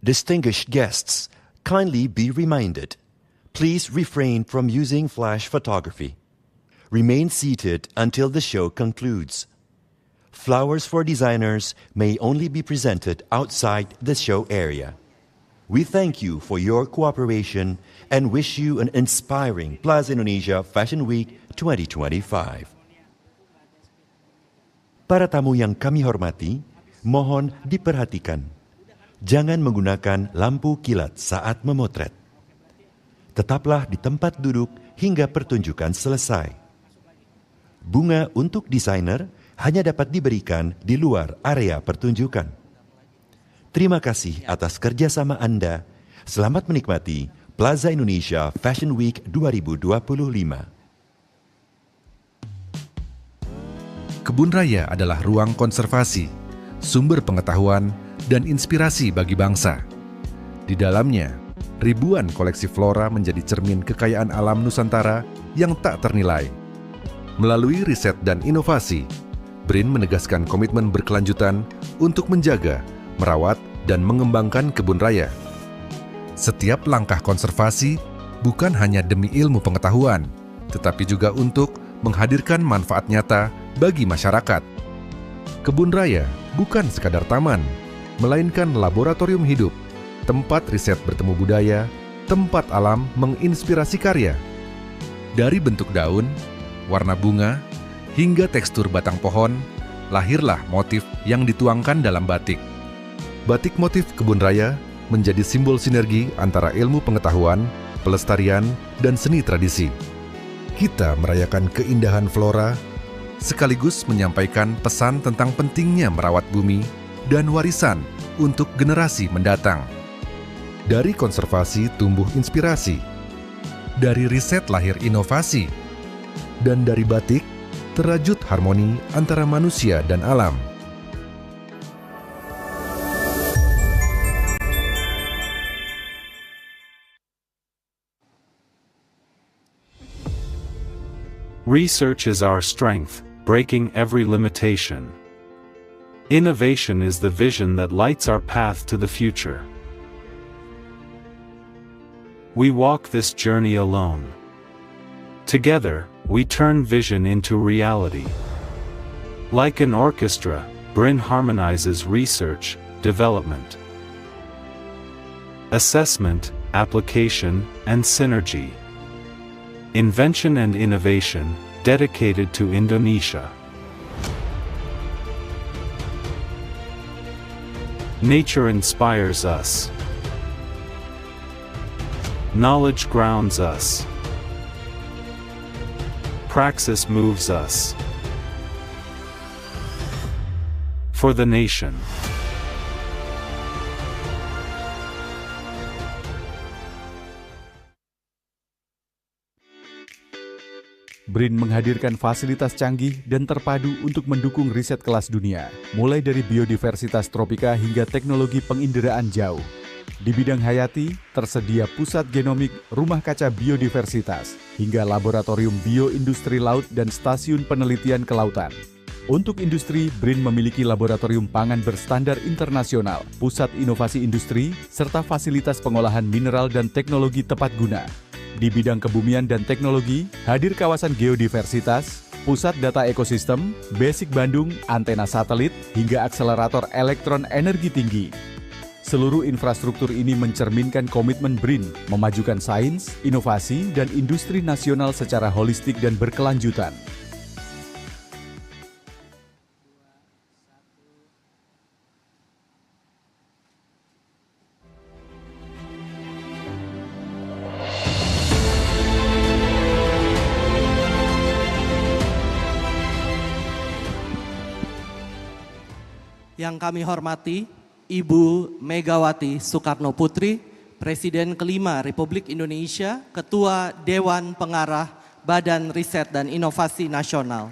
Distinguished guests, kindly be reminded, please refrain from using flash photography. Remain seated until the show concludes. Flowers for designers may only be presented outside the show area. We thank you for your cooperation and wish you an inspiring Plaza Indonesia Fashion Week 2025. Para tamu yang kami hormati, mohon diperhatikan. Jangan menggunakan lampu kilat saat memotret. Tetaplah di tempat duduk hingga pertunjukan selesai. Bunga untuk desainer hanya dapat diberikan di luar area pertunjukan. Terima kasih atas kerjasama Anda. Selamat menikmati Plaza Indonesia Fashion Week 2025. Kebun Raya adalah ruang konservasi, sumber pengetahuan, dan inspirasi bagi bangsa. Di dalamnya, ribuan koleksi flora menjadi cermin kekayaan alam Nusantara yang tak ternilai. Melalui riset dan inovasi, BRIN menegaskan komitmen berkelanjutan untuk menjaga, merawat, dan mengembangkan kebun raya. Setiap langkah konservasi bukan hanya demi ilmu pengetahuan, tetapi juga untuk menghadirkan manfaat nyata bagi masyarakat. Kebun raya bukan sekadar taman, melainkan laboratorium hidup, tempat riset bertemu budaya, tempat alam menginspirasi karya. Dari bentuk daun, warna bunga, hingga tekstur batang pohon, lahirlah motif yang dituangkan dalam batik. Batik motif kebun raya menjadi simbol sinergi antara ilmu pengetahuan, pelestarian, dan seni tradisi. Kita merayakan keindahan flora, sekaligus menyampaikan pesan tentang pentingnya merawat bumi dan warisan untuk generasi mendatang. Dari konservasi tumbuh inspirasi, dari riset lahir inovasi, dan dari batik terajut harmoni antara manusia dan alam. Research is our strength, breaking every limitation. Innovation is the vision that lights our path to the future. We walk this journey alone. Together, we turn vision into reality. Like an orchestra, BRIN harmonizes research, development, assessment, application, and synergy. Invention and innovation, dedicated to Indonesia. Nature inspires us. Knowledge grounds us. Praxis moves us. For the nation. BRIN menghadirkan fasilitas canggih dan terpadu untuk mendukung riset kelas dunia, mulai dari biodiversitas tropika hingga teknologi penginderaan jauh. Di bidang hayati, tersedia pusat genomik, rumah kaca biodiversitas, hingga laboratorium bioindustri laut dan stasiun penelitian kelautan. Untuk industri, BRIN memiliki laboratorium pangan berstandar internasional, pusat inovasi industri, serta fasilitas pengolahan mineral dan teknologi tepat guna. Di bidang kebumian dan teknologi, hadir kawasan geodiversitas, pusat data ekosistem, basic Bandung, antena satelit, hingga akselerator elektron energi tinggi. Seluruh infrastruktur ini mencerminkan komitmen BRIN memajukan sains, inovasi, dan industri nasional secara holistik dan berkelanjutan. Yang kami hormati, Ibu Megawati Soekarno Putri, Presiden kelima Republik Indonesia, Ketua Dewan Pengarah Badan Riset dan Inovasi Nasional.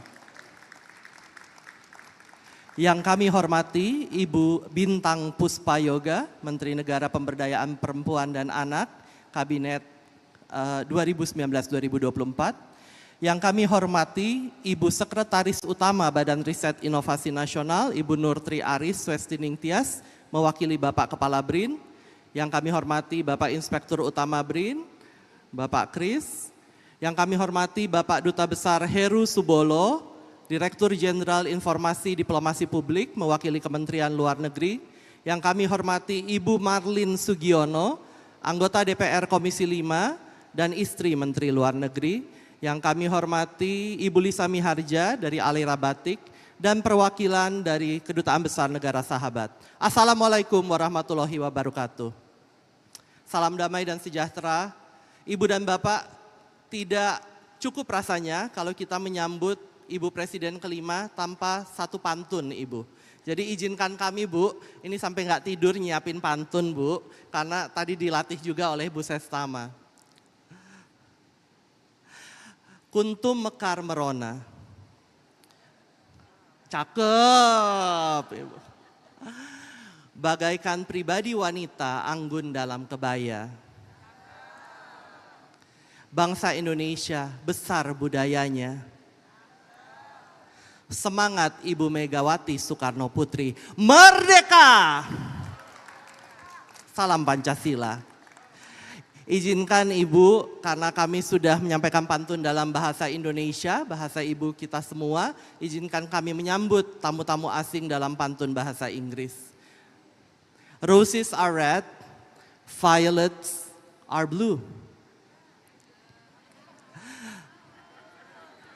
Yang kami hormati, Ibu Bintang Puspayoga, Menteri Negara Pemberdayaan Perempuan dan Anak, Kabinet 2019-2024. Yang kami hormati, Ibu Sekretaris Utama Badan Riset Inovasi Nasional, Ibu Nur Tri Aris Westining Tias, mewakili Bapak Kepala BRIN. Yang kami hormati Bapak Inspektur Utama BRIN, Bapak Kris. Yang kami hormati Bapak Duta Besar Heru Subolo, Direktur Jenderal Informasi Diplomasi Publik mewakili Kementerian Luar Negeri. Yang kami hormati Ibu Marlin Sugiono, anggota DPR Komisi 5 dan istri Menteri Luar Negeri. Yang kami hormati Ibu Lisa Miharja dari Alera Batik dan perwakilan dari Kedutaan Besar Negara Sahabat. Assalamualaikum warahmatullahi wabarakatuh. Salam damai dan sejahtera. Ibu dan Bapak, tidak cukup rasanya kalau kita menyambut Ibu Presiden kelima tanpa satu pantun, Ibu. Jadi izinkan kami, Bu, ini sampai nggak tidur nyiapin pantun, Bu, karena tadi dilatih juga oleh Bu Sestama. Kuntum mekar merona. Cakep, Ibu. Bagaikan pribadi wanita anggun dalam kebaya. Bangsa Indonesia besar budayanya. Semangat Ibu Megawati Soekarno Putri. Merdeka! Salam Pancasila. Izinkan Ibu, karena kami sudah menyampaikan pantun dalam bahasa Indonesia, bahasa Ibu kita semua, izinkan kami menyambut tamu-tamu asing dalam pantun bahasa Inggris. Roses are red, violets are blue.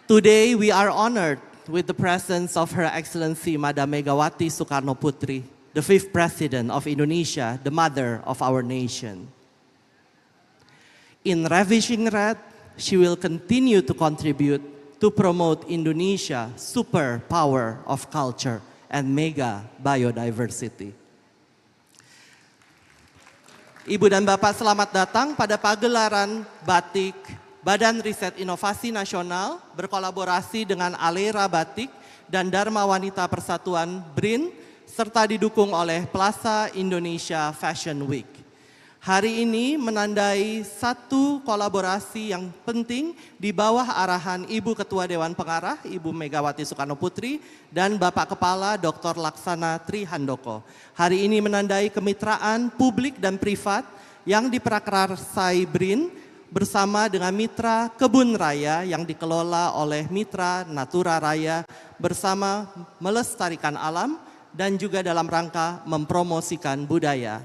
Today we are honored with the presence of Her Excellency Madam Megawati Soekarno Putri, the 5th President of Indonesia, the mother of our nation. In Ravishing Red, she will continue to contribute to promote Indonesia superpower of culture and mega biodiversity. Ibu dan Bapak, selamat datang pada pagelaran batik Badan Riset Inovasi Nasional berkolaborasi dengan Alera Batik dan Dharma Wanita Persatuan BRIN serta didukung oleh Plaza Indonesia Fashion Week. Hari ini menandai satu kolaborasi yang penting di bawah arahan Ibu Ketua Dewan Pengarah, Ibu Megawati Soekarno Putri dan Bapak Kepala Dr. Laksana Tri Handoko. Hari ini menandai kemitraan publik dan privat yang diprakarsai BRIN bersama dengan mitra Kebun Raya yang dikelola oleh mitra Natura Raya bersama melestarikan alam dan juga dalam rangka mempromosikan budaya.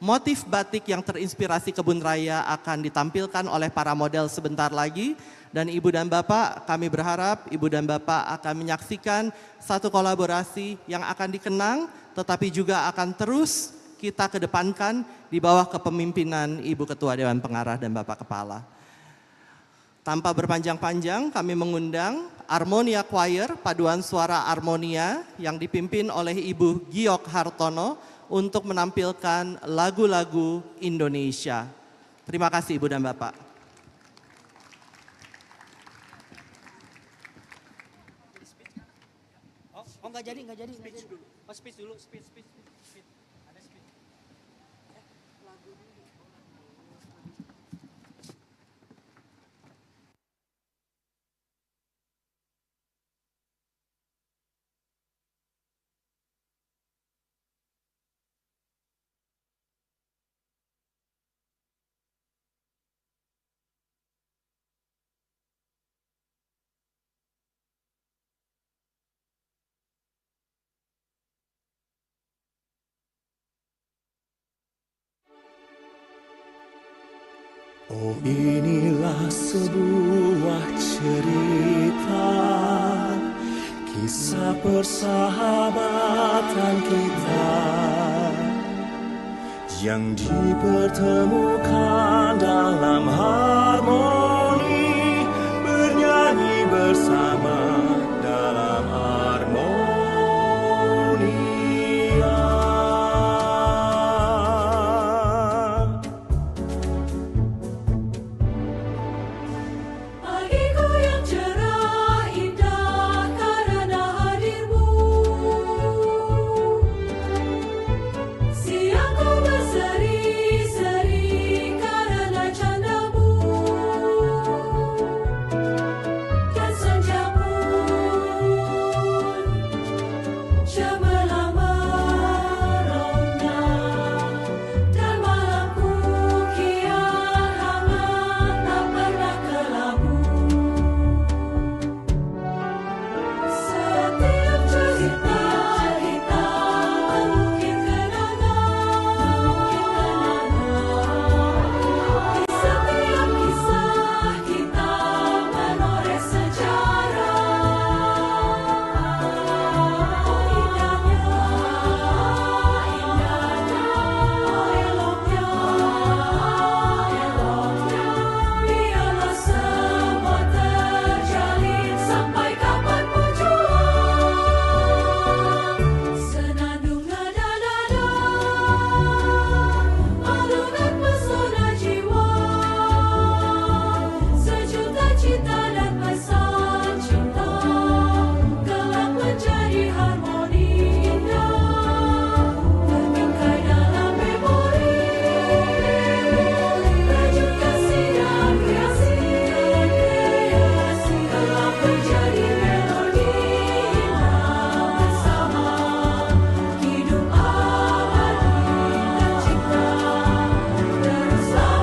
Motif batik yang terinspirasi Kebun Raya akan ditampilkan oleh para model sebentar lagi dan Ibu dan Bapak, kami berharap Ibu dan Bapak akan menyaksikan satu kolaborasi yang akan dikenang tetapi juga akan terus kita kedepankan di bawah kepemimpinan Ibu Ketua Dewan Pengarah dan Bapak Kepala. Tanpa berpanjang-panjang, kami mengundang Harmonia Choir, paduan suara Harmonia yang dipimpin oleh Ibu Giok Hartono untuk menampilkan lagu-lagu Indonesia. Terima kasih Ibu dan Bapak. Oh nggak jadi. Oh speech dulu, speech. Oh, inilah sebuah cerita, kisah persahabatan kita yang dipertemukan dalam harmoni, bernyanyi bersama dalam harmonia. Siangku berseri-seri karena candamu. Teruslah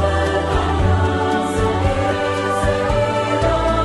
berkarya seiring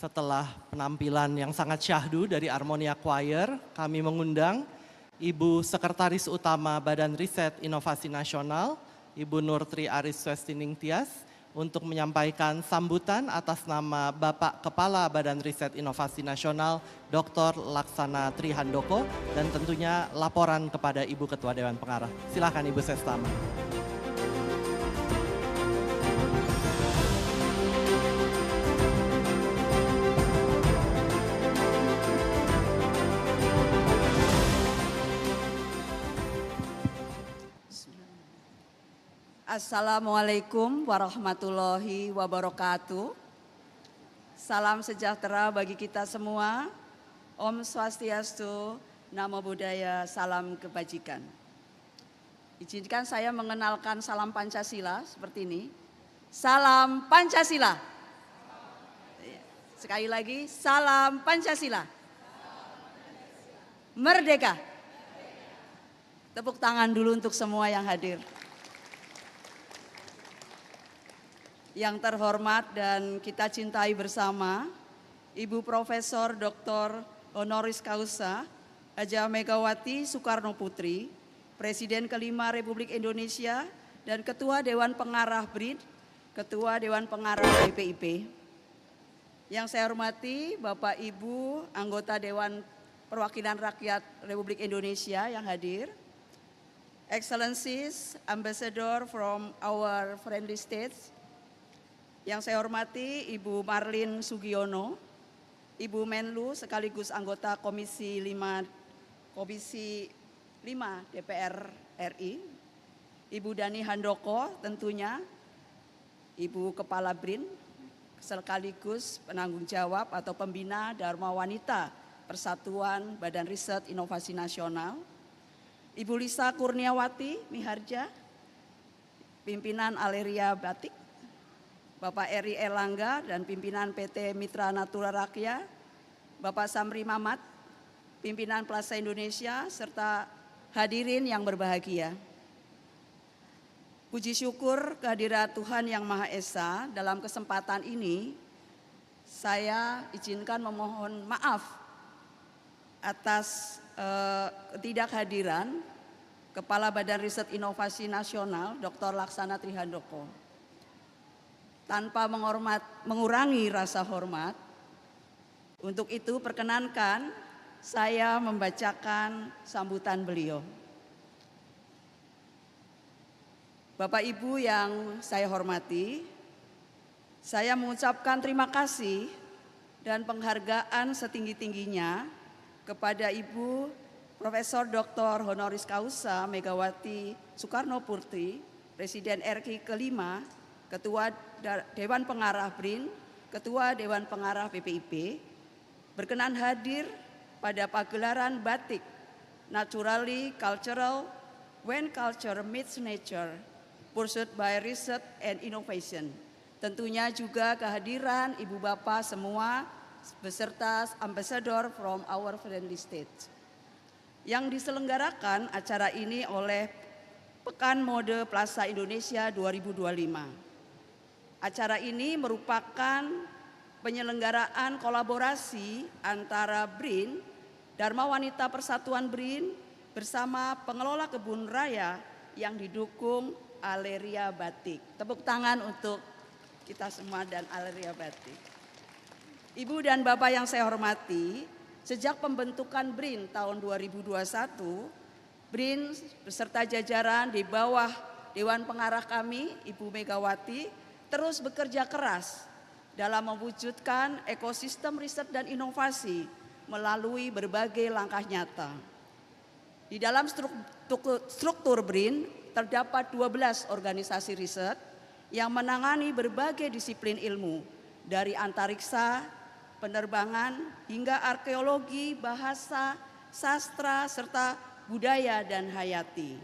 setelah penampilan yang sangat syahdu dari Harmonia Choir, kami mengundang Ibu Sekretaris Utama Badan Riset Inovasi Nasional, Ibu Nurtri Aris Westining Tias, untuk menyampaikan sambutan atas nama Bapak Kepala Badan Riset Inovasi Nasional, Dr. Laksana Trihandoko, dan tentunya laporan kepada Ibu Ketua Dewan Pengarah. Silakan Ibu Sestama. Assalamualaikum warahmatullahi wabarakatuh. Salam sejahtera bagi kita semua. Om Swastiastu, Namo Buddhaya, salam kebajikan. Izinkan saya mengenalkan salam Pancasila seperti ini. Salam Pancasila. Sekali lagi, salam Pancasila. Merdeka. Tepuk tangan dulu untuk semua yang hadir. Yang terhormat dan kita cintai bersama, Ibu Profesor Dr. Honoris Causa Haja Megawati Soekarno Putri, Presiden kelima Republik Indonesia dan Ketua Dewan Pengarah BRIN, Ketua Dewan Pengarah BPIP. Yang saya hormati Bapak Ibu anggota Dewan Perwakilan Rakyat Republik Indonesia yang hadir, Excellencies, Ambassador from our friendly states. Yang saya hormati Ibu Marlin Sugiono, Ibu Menlu sekaligus anggota Komisi 5 DPR RI, Ibu Dani Handoko tentunya, Ibu Kepala BRIN sekaligus penanggung jawab atau pembina Dharma Wanita Persatuan Badan Riset Inovasi Nasional, Ibu Lisa Kurniawati Miharja, pimpinan Aleria Batik, Bapak Eri Erlangga dan pimpinan PT Mitra Natura Rakyat, Bapak Samri Mamat, pimpinan Plaza Indonesia, serta hadirin yang berbahagia. Puji syukur kehadirat Tuhan Yang Maha Esa. Dalam kesempatan ini, saya izinkan memohon maaf atas ketidakhadiran Kepala Badan Riset Inovasi Nasional, Dr. Laksana Trihandoko. Tanpa mengurangi rasa hormat, untuk itu perkenankan saya membacakan sambutan beliau. Bapak Ibu yang saya hormati, saya mengucapkan terima kasih dan penghargaan setinggi-tingginya kepada Ibu Profesor Dr. Honoris Causa Megawati Soekarno Putri, Presiden RI kelima, Ketua Dewan Pengarah BRIN, Ketua Dewan Pengarah BPIP, berkenan hadir pada pagelaran batik Naturally Cultural, When Culture Meets Nature, Pursued by Research and Innovation. Tentunya juga kehadiran Ibu Bapak semua beserta ambassador from our friendly state. Yang diselenggarakan acara ini oleh Pekan Mode Plaza Indonesia 2025. Acara ini merupakan penyelenggaraan kolaborasi antara BRIN, Dharma Wanita Persatuan BRIN bersama pengelola kebun raya yang didukung Aleria Batik. Tepuk tangan untuk kita semua dan Aleria Batik. Ibu dan Bapak yang saya hormati, sejak pembentukan BRIN tahun 2021, BRIN beserta jajaran di bawah Dewan Pengarah kami, Ibu Megawati, terus bekerja keras dalam mewujudkan ekosistem riset dan inovasi melalui berbagai langkah nyata. Di dalam struktur BRIN terdapat 12 organisasi riset yang menangani berbagai disiplin ilmu, dari antariksa, penerbangan, hingga arkeologi, bahasa, sastra, serta budaya dan hayati.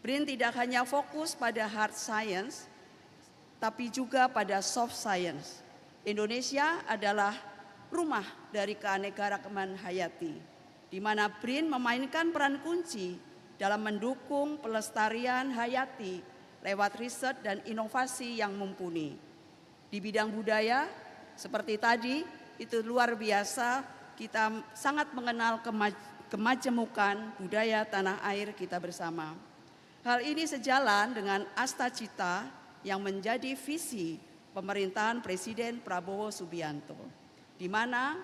BRIN tidak hanya fokus pada hard science, tapi juga pada soft science. Indonesia adalah rumah dari keanekaragaman hayati, di mana BRIN memainkan peran kunci dalam mendukung pelestarian hayati lewat riset dan inovasi yang mumpuni. Di bidang budaya, seperti tadi itu luar biasa, kita sangat mengenal kemajemukan budaya tanah air kita bersama. Hal ini sejalan dengan asta cita yang menjadi visi pemerintahan Presiden Prabowo Subianto, di mana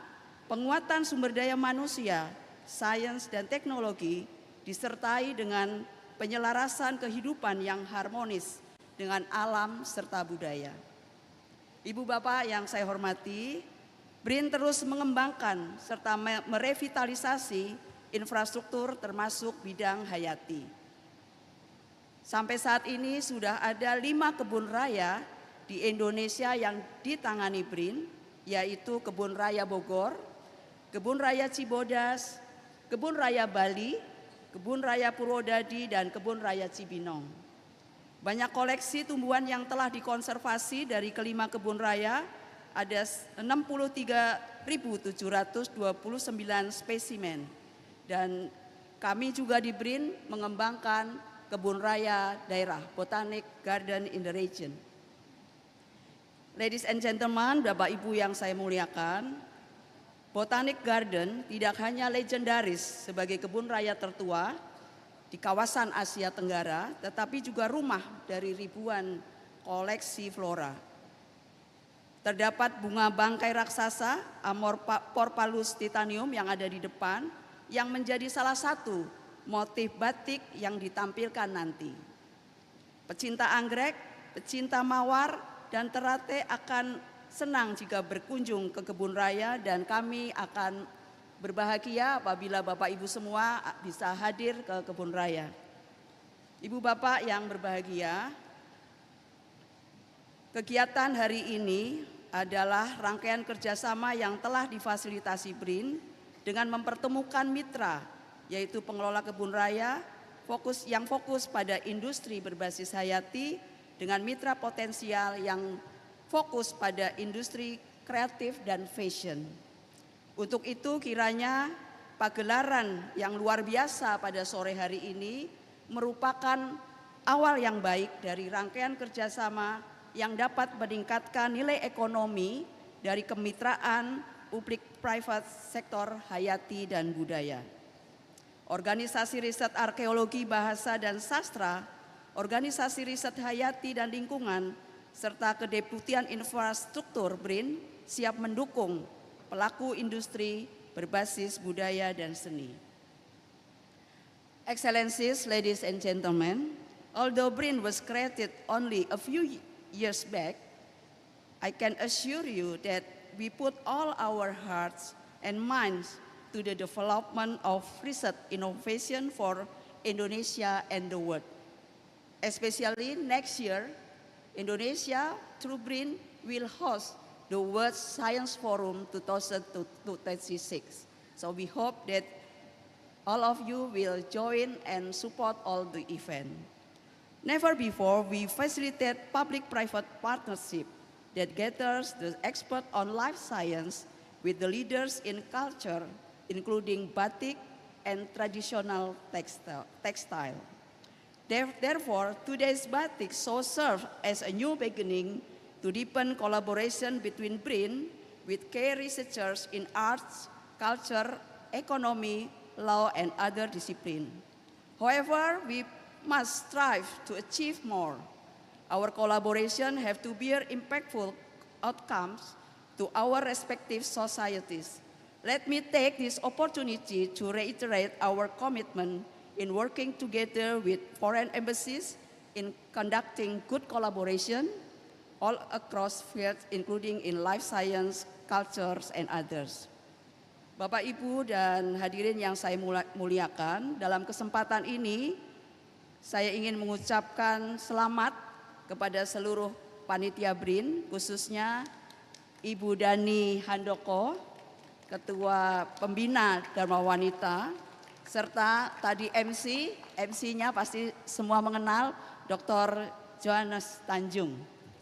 penguatan sumber daya manusia, sains dan teknologi disertai dengan penyelarasan kehidupan yang harmonis dengan alam serta budaya. Ibu Bapak yang saya hormati, BRIN terus mengembangkan serta merevitalisasi infrastruktur termasuk bidang hayati. Sampai saat ini sudah ada 5 kebun raya di Indonesia yang ditangani BRIN, yaitu Kebun Raya Bogor, Kebun Raya Cibodas, Kebun Raya Bali, Kebun Raya Purwodadi, dan Kebun Raya Cibinong. Banyak koleksi tumbuhan yang telah dikonservasi dari kelima kebun raya, ada 63.729 spesimen. Dan kami juga di BRIN mengembangkan kebun raya daerah, Botanic Garden in the region. Ladies and gentlemen, Bapak Ibu yang saya muliakan, Botanic Garden tidak hanya legendaris sebagai kebun raya tertua di kawasan Asia Tenggara, tetapi juga rumah dari ribuan koleksi flora. Terdapat bunga bangkai raksasa, Amorphalus titanium yang ada di depan, yang menjadi salah satu motif batik yang ditampilkan nanti. Pecinta anggrek, pecinta mawar, dan terate akan senang jika berkunjung ke kebun raya, dan kami akan berbahagia apabila Bapak Ibu semua bisa hadir ke kebun raya. Ibu Bapak yang berbahagia, kegiatan hari ini adalah rangkaian kerjasama yang telah difasilitasi BRIN dengan mempertemukan mitra, yaitu pengelola kebun raya yang fokus pada industri berbasis hayati dengan mitra potensial yang fokus pada industri kreatif dan fashion. Untuk itu kiranya pagelaran yang luar biasa pada sore hari ini merupakan awal yang baik dari rangkaian kerjasama yang dapat meningkatkan nilai ekonomi dari kemitraan publik-private sektor hayati dan budaya. Organisasi riset arkeologi, bahasa dan sastra, organisasi riset hayati dan lingkungan, serta kedeputian infrastruktur BRIN siap mendukung pelaku industri berbasis budaya dan seni. Excellencies, ladies and gentlemen, although BRIN was created only a few years back, I can assure you that we put all our hearts and minds to the development of research innovation for Indonesia and the world. Especially next year, Indonesia through BRIN will host the World Science Forum 2026. So we hope that all of you will join and support all the event. Never before we facilitate public-private partnership that gathers the expert on life science with the leaders in culture, including batik and traditional textile. Therefore, today's batik so serve as a new beginning to deepen collaboration between BRIN with key researchers in arts, culture, economy, law, and other disciplines. However, we must strive to achieve more. Our collaboration have to bear impactful outcomes to our respective societies. Let me take this opportunity to reiterate our commitment in working together with foreign embassies in conducting good collaboration all across fields, including in life science, cultures, and others. Bapak, Ibu, dan hadirin yang saya muliakan, dalam kesempatan ini saya ingin mengucapkan selamat kepada seluruh panitia BRIN, khususnya Ibu Dani Handoko, Ketua Pembina Dharma Wanita, serta tadi MC-nya pasti semua mengenal, Dr. Johannes Tanjung,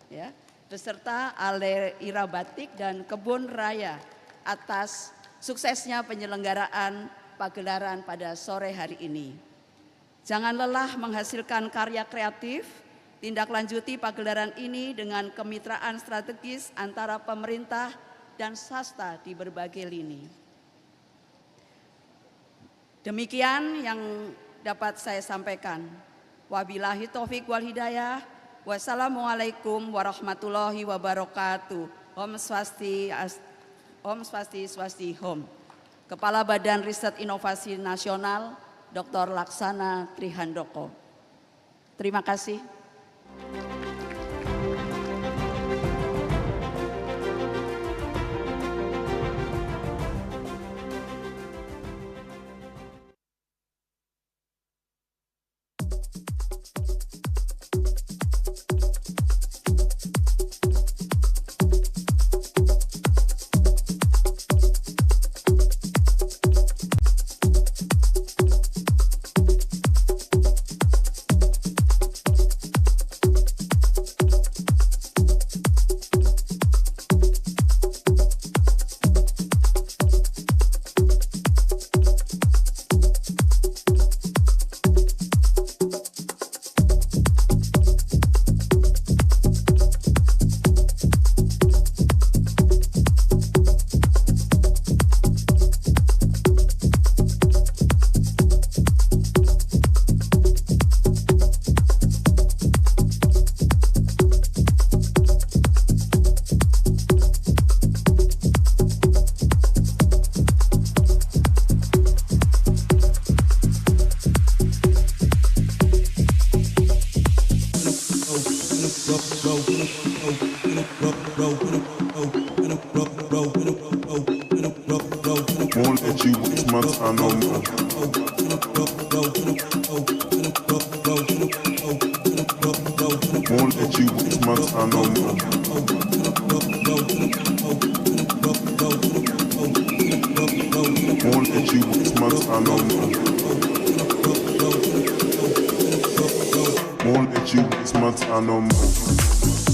ya, beserta Aleira Batik dan Kebun Raya atas suksesnya penyelenggaraan pagelaran pada sore hari ini. Jangan lelah menghasilkan karya kreatif, tindak lanjuti pagelaran ini dengan kemitraan strategis antara pemerintah dan sastra di berbagai lini. Demikian yang dapat saya sampaikan. Wabillahi taufik wal hidayah. Wassalamualaikum warahmatullahi wabarakatuh. Om Swastiastu. Kepala Badan Riset Inovasi Nasional, Dr. Laksana Trihandoko. Terima kasih. Won't let you waste my time no more. Won't let you waste my time no more. Won't let you waste my time no more. Won't let you waste my time no more.